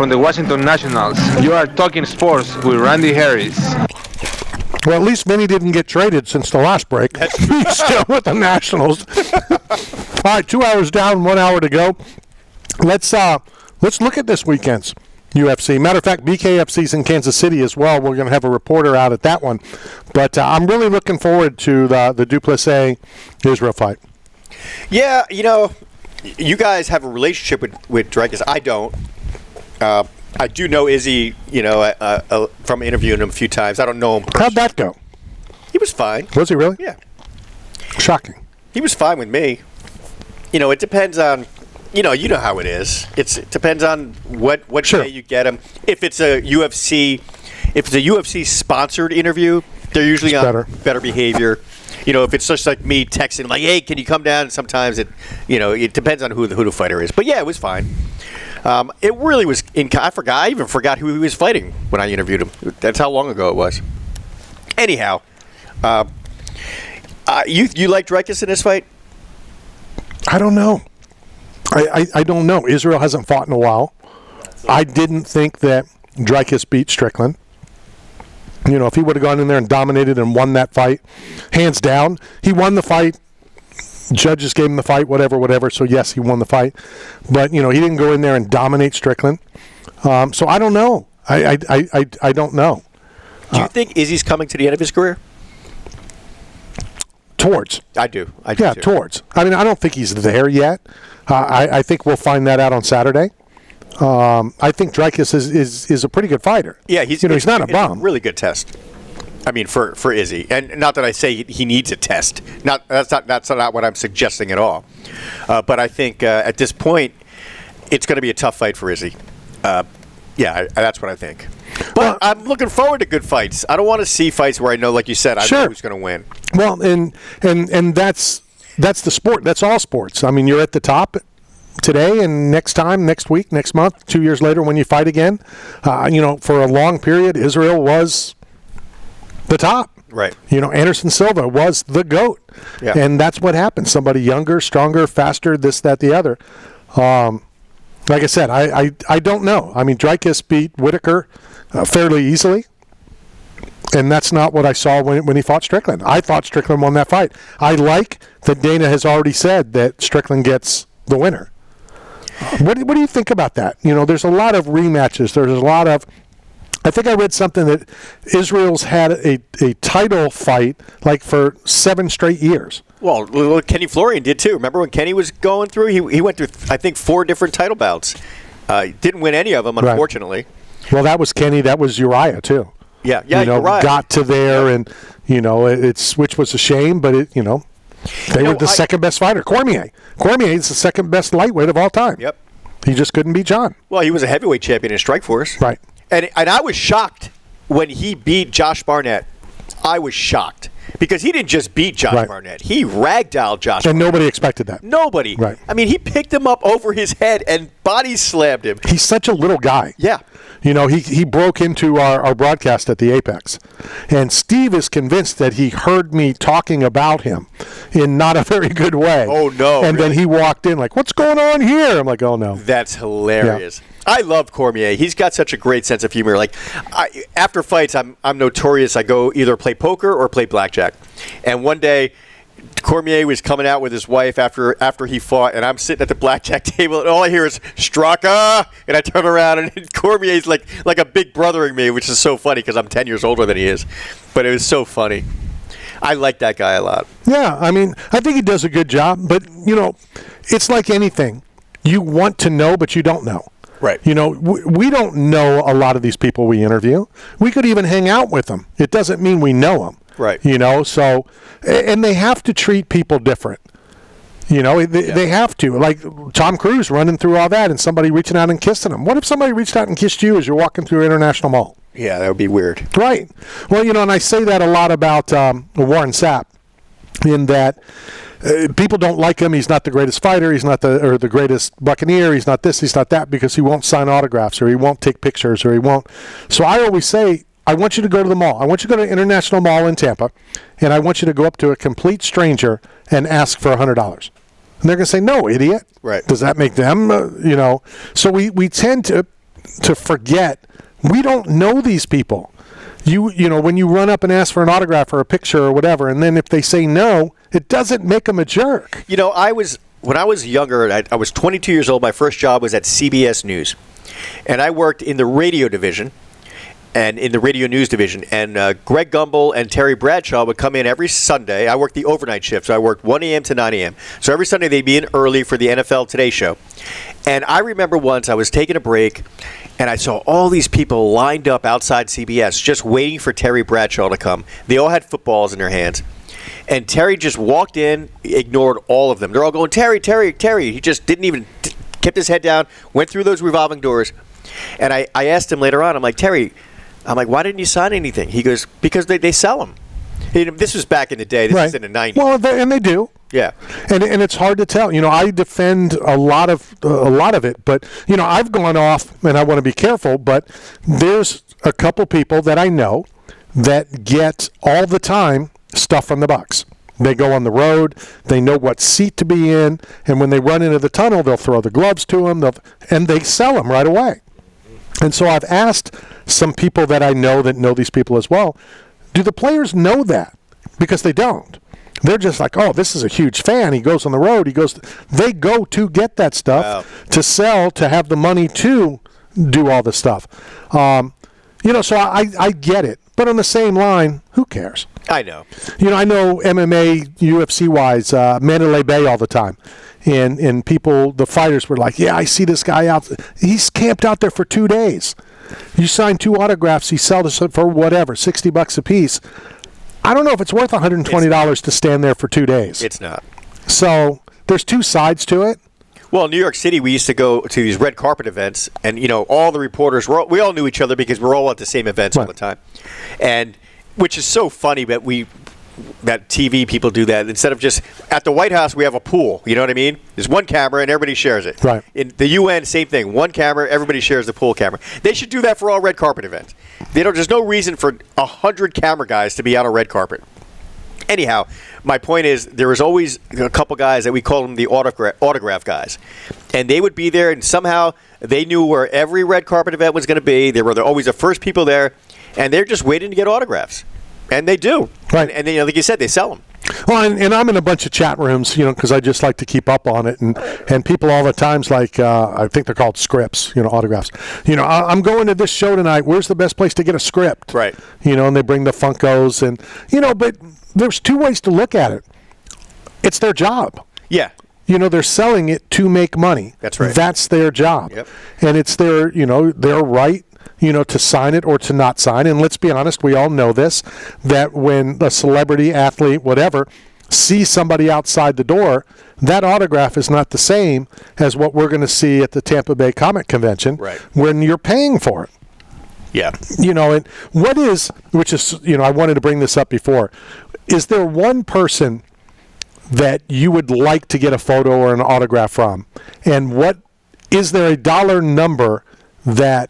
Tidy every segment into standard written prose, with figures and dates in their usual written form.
from the Washington Nationals. You are talking sports with Randy Harris. Well, at least Vinny didn't get traded since the last break. He's still with the Nationals. All right, 2 hours down, 1 hour to go. Let's look at this weekend's UFC. Matter of fact, BKFC's in Kansas City as well. We're going to have a reporter out at that one. But I'm really looking forward to the DuPlessis Israel fight. Yeah, you guys have a relationship with DRICUS. I don't. I do know Izzy, from interviewing him a few times. I don't know him personally. How'd that go? He was fine. Was he really? Yeah. Shocking. He was fine with me. It depends on, you know how it is. It depends on what Sure. day you get him. If it's a UFC sponsored interview, they're usually on better behavior. If it's just like me texting, like, hey, can you come down? Sometimes it depends on who the fighter is. But yeah, it was fine. It really was. I even forgot who he was fighting when I interviewed him. That's how long ago it was. Anyhow, you like DRICUS in this fight? I don't know. I don't know. Israel hasn't fought in a while. I didn't think that DRICUS beat Strickland. If he would have gone in there and dominated and won that fight, hands down, he won the fight. Judges gave him the fight, whatever. So, yes, he won the fight. But, he didn't go in there and dominate Strickland. So, I don't know. I don't know. Do you think Izzy's coming to the end of his career? Towards. I do. Yeah, too. Towards. I mean, I don't think he's there yet. I think we'll find that out on Saturday. I think DRICUS is a pretty good fighter. Yeah, he's not a bum. A really good test. I mean, for Izzy, and not that I say he needs a test. That's not what I'm suggesting at all. But I think at this point, it's going to be a tough fight for Izzy. That's what I think. But I'm looking forward to good fights. I don't want to see fights where I know, like you said, I know who's going to win. Well, and that's the sport. That's all sports. I mean, you're at the top today, and next week, next month, 2 years later when you fight again, for a long period, Israel was the top. Right. Anderson Silva was the GOAT. Yeah. And that's what happened. Somebody younger, stronger, faster, this, that, the other. Like I said, I don't know. I mean, DRICUS beat Whitaker fairly easily. And that's not what I saw when he fought Strickland. I thought Strickland won that fight. I like that Dana has already said that Strickland gets the winner. What do you think about that? There's a lot of rematches. There's a lot of... I think I read something that Israel's had a title fight like for 7 straight years. Well, Kenny Florian did too. Remember when Kenny was going through? He went through, I think, 4 different title bouts. Didn't win any of them, unfortunately. Right. Well, that was Kenny. That was Uriah too. Yeah, Uriah got to there, and which was a shame, but they were the second best fighter. Cormier is the second best lightweight of all time. Yep. He just couldn't beat John. Well, he was a heavyweight champion in Strikeforce. Right. And I was shocked when he beat Josh Barnett. I was shocked because he didn't just beat Josh Barnett. He ragdolled Josh Barnett. And nobody expected that. Nobody. Right. I mean, he picked him up over his head and body slammed him. He's such a little guy. Yeah. He broke into our broadcast at the Apex. And Steve is convinced that he heard me talking about him in not a very good way. Oh, no. And then he walked in like, what's going on here? I'm like, oh, no. That's hilarious. Yeah. I love Cormier. He's got such a great sense of humor. Like, after fights, I'm notorious. I go either play poker or play blackjack. And one day, Cormier was coming out with his wife after he fought, and I'm sitting at the blackjack table, and all I hear is Straka, and I turn around, and Cormier's like a big brothering me, which is so funny because I'm 10 years older than he is. But it was so funny. I like that guy a lot. Yeah, I mean, I think he does a good job, but, it's like anything. You want to know, but you don't know. Right. We don't know a lot of these people we interview. We could even hang out with them. It doesn't mean we know them. Right. So, and they have to treat people different. They have to. Like Tom Cruise running through all that and somebody reaching out and kissing him. What if somebody reached out and kissed you as you're walking through International Mall? Yeah, that would be weird. Right. Well, and I say that a lot about Warren Sapp in that people don't like him. He's not the greatest fighter. He's not the greatest Buccaneer. He's not this. He's not that because he won't sign autographs or he won't take pictures or he won't. So I always say, I want you to go to the mall. I want you to go to International Mall in Tampa, and I want you to go up to a complete stranger and ask for $100. And they're going to say, no, idiot. Right. Does that make them, So we tend to, to forget we don't know these people. You know, when you run up and ask for an autograph or a picture or whatever, and then if they say no, it doesn't make them a jerk. You know, when I was younger, I was 22 years old. My first job was at CBS News. And I worked in the radio division and in the radio news division. And Greg Gumbel and Terry Bradshaw would come in every Sunday. I worked the overnight shift, so I worked 1 a.m. to 9 a.m. So every Sunday they'd be in early for the NFL Today show. And I remember once I was taking a break, and I saw all these people lined up outside CBS just waiting for Terry Bradshaw to come. They all had footballs in their hands. And Terry just walked in, ignored all of them. They're all going, Terry, Terry, Terry. He just didn't even, kept his head down, went through those revolving doors. And I asked him later on, I'm like, Terry, why didn't you sign anything? He goes, because they sell them. This was back in the day. This was in the 90s. Well, and they do. Yeah. And it's hard to tell. You know, I defend a lot of it, but, you know, I've gone off, and I want to be careful, but there's a couple people that I know that get all the time stuff from the Bucs. They go on the road, they know what seat to be in, and when they run into the tunnel, they'll throw the gloves to them, and they sell them right away. And so I've asked some people that I know that know these people as well, do the players know that? Because they don't. They're just like, oh, this is a huge fan. He goes on the road. They go to get that stuff, to sell, to have the money to do all the stuff. You know, so I get it. But on the same line, who cares? I know. You know, I know MMA, UFC-wise, Mandalay Bay all the time. And people, the fighters were like, yeah, I see this guy out. He's camped out there for 2 days. You sign 2 autographs, he sells it for whatever, $60 a piece. I don't know if it's worth $120 to stand there for 2 days. It's not. So there's two sides to it. Well, in New York City, we used to go to these red carpet events, and, you know, all the reporters, we all knew each other because we're all at the same events all the time. And which is so funny that that TV people do that. Instead of just at the White House, we have a pool. You know what I mean? There's one camera and everybody shares it. Right. In the UN, same thing. One camera, everybody shares the pool camera. They should do that for all red carpet events. There's no reason for 100 camera guys to be on a red carpet. Anyhow, my point is there was always a couple guys that we call them the autograph guys. And they would be there, and somehow they knew where every red carpet event was going to be. They were always the first people there, and they're just waiting to get autographs. And they do. Right. And you know, like you said, they sell them. Well, and I'm in a bunch of chat rooms, you know, because I just like to keep up on it. And people all the times like, I think they're called scripts, you know, autographs. You know, I'm going to this show tonight. Where's the best place to get a script? Right. You know, and they bring the Funkos. And, you know, but there's two ways to look at it. It's their job. Yeah. You know, they're selling it to make money. That's right. That's their job. Yep. And it's their, you know, their right, you know, to sign it or to not sign. And let's be honest, we all know this, that when a celebrity, athlete, whatever, sees somebody outside the door, that autograph is not the same as what we're going to see at the Tampa Bay Comic Convention when you're paying for it. Yeah. You know, and which is, you know, I wanted to bring this up before. Is there one person that you would like to get a photo or an autograph from? And is there a dollar number that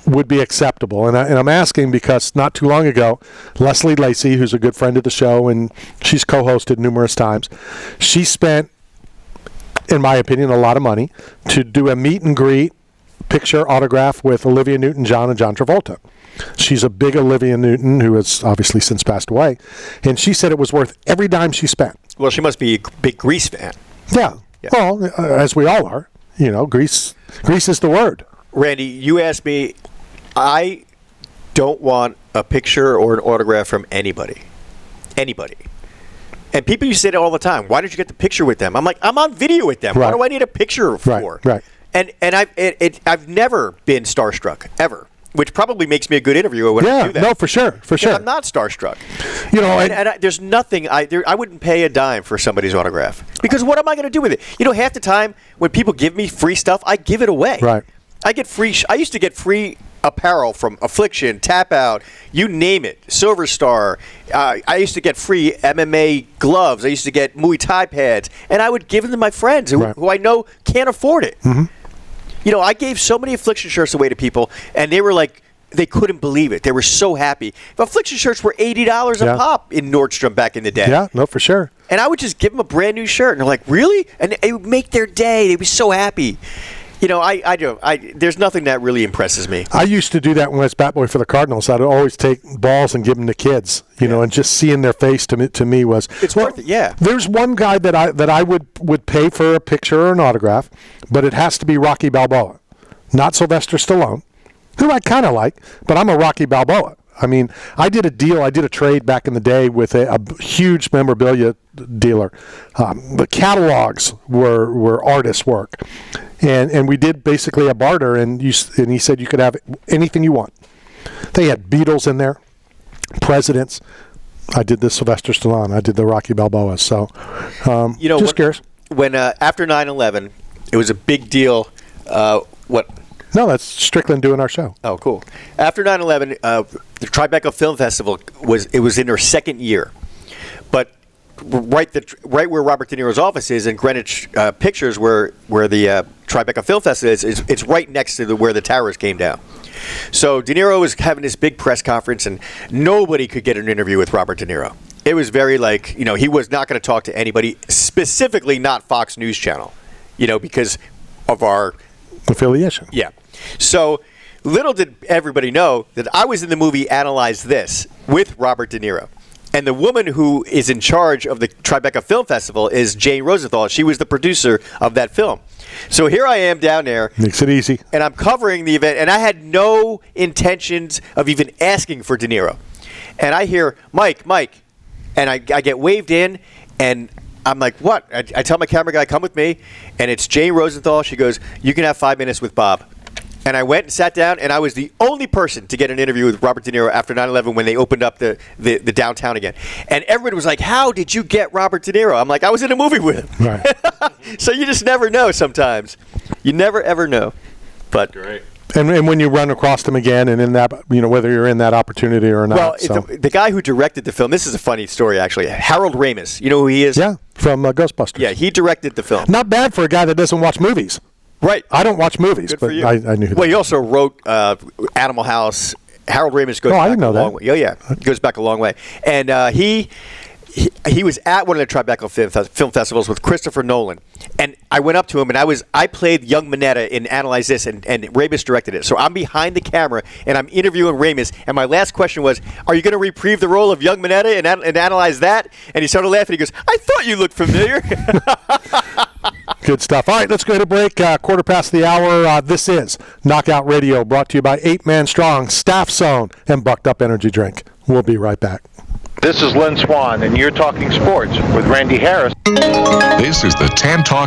would be acceptable? And I'm asking because not too long ago, Leslie Lacey, who's a good friend of the show, and she's co-hosted numerous times, she spent, in my opinion, a lot of money to do a meet and greet picture autograph with Olivia Newton-John and John Travolta. She's a big Olivia Newton, who has obviously since passed away, and she said it was worth every dime she spent. Well, she must be a big Grease fan. Yeah. Well, as we all are. You know, Grease is the word. Randy, you asked me, I don't want a picture or an autograph from anybody. Anybody. And people used to say that all the time. Why did you get the picture with them? I'm like, I'm on video with them. Right. What do I need a picture for? Right. And I've never been starstruck, ever. Which probably makes me a good interviewer when I do that. No, for sure. I'm not starstruck. You know, and there's nothing, I wouldn't pay a dime for somebody's autograph. Because what am I going to do with it? You know, half the time when people give me free stuff, I give it away. Right. I get free, I used to get free apparel from Affliction, Tap Out, you name it, Silver Star. I used to get free MMA gloves. I used to get Muay Thai pads. And I would give them to my friends who I know can't afford it. Mm-hmm. You know, I gave so many Affliction shirts away to people, and they were like, they couldn't believe it. They were so happy. If Affliction shirts were $80 a pop in Nordstrom back in the day. Yeah, no, for sure. And I would just give them a brand new shirt, and they're like, really? And it would make their day. They'd be so happy. You know, I do. There's nothing that really impresses me. I used to do that when I was bat boy for the Cardinals. I'd always take balls and give them to kids, you know, and just seeing their face to me was it's worth it. Yeah. There's one guy that I would pay for a picture or an autograph, but it has to be Rocky Balboa, not Sylvester Stallone, who I kind of like, but I'm a Rocky Balboa. I mean, I did a trade back in the day with a huge memorabilia dealer. The catalogs were artist work, and we did basically a barter. And he said you could have anything you want. They had Beatles in there, presidents. I did the Sylvester Stallone. I did the Rocky Balboa. So, you know, just curious. When after 9/11, it was a big deal. What? No, that's Strickland doing our show. Oh, cool. After 9/11, the Tribeca Film Festival was in their second year, but right where Robert De Niro's office is in Greenwich Pictures, where the Tribeca Film Festival is, it's right next to where the towers came down. So De Niro was having this big press conference, and nobody could get an interview with Robert De Niro. It was very he was not going to talk to anybody, specifically not Fox News Channel, because of our affiliation. Yeah. So little did everybody know that I was in the movie Analyze This with Robert De Niro. And the woman who is in charge of the Tribeca Film Festival is Jane Rosenthal. She was the producer of that film. So here I am down there. Makes it easy. And I'm covering the event. And I had no intentions of even asking for De Niro. And I hear, Mike. And I get waved in. And I'm like, what? I tell my camera guy, come with me. And it's Jane Rosenthal. She goes, you can have 5 minutes with Bob. And I went and sat down, and I was the only person to get an interview with Robert De Niro after 9/11 when they opened up the downtown again. And everybody was like, how did you get Robert De Niro? I'm like, I was in a movie with him. Right. So you just never know sometimes. You never, ever know. But great. And when you run across them again, and in that, whether you're in that opportunity or not. Well, the guy who directed the film, this is a funny story, actually. Harold Ramis. You know who he is? Yeah, from Ghostbusters. Yeah, he directed the film. Not bad for a guy that doesn't watch movies. Right. I don't watch movies, but I knew who. Well, he also wrote Animal House. Harold Ramis goes back I didn't know a long that. way. Oh, yeah. He goes back a long way. And he was at one of the Tribeca film festivals with Christopher Nolan. And I went up to him, and I played young Minetta in Analyze This, and Ramis directed it. So I'm behind the camera, and I'm interviewing Ramis. And my last question was, are you going to reprieve the role of young Minetta and analyze that? And he started laughing. He goes, I thought you looked familiar. Good stuff. All right, let's go to break. 1:15. This is Knockout Radio, brought to you by 8 Man Strong, Staff Zone, and Bucked Up Energy Drink. We'll be right back. This is Lynn Swan, and you're talking sports with Randy Harris. This is the Tan Talk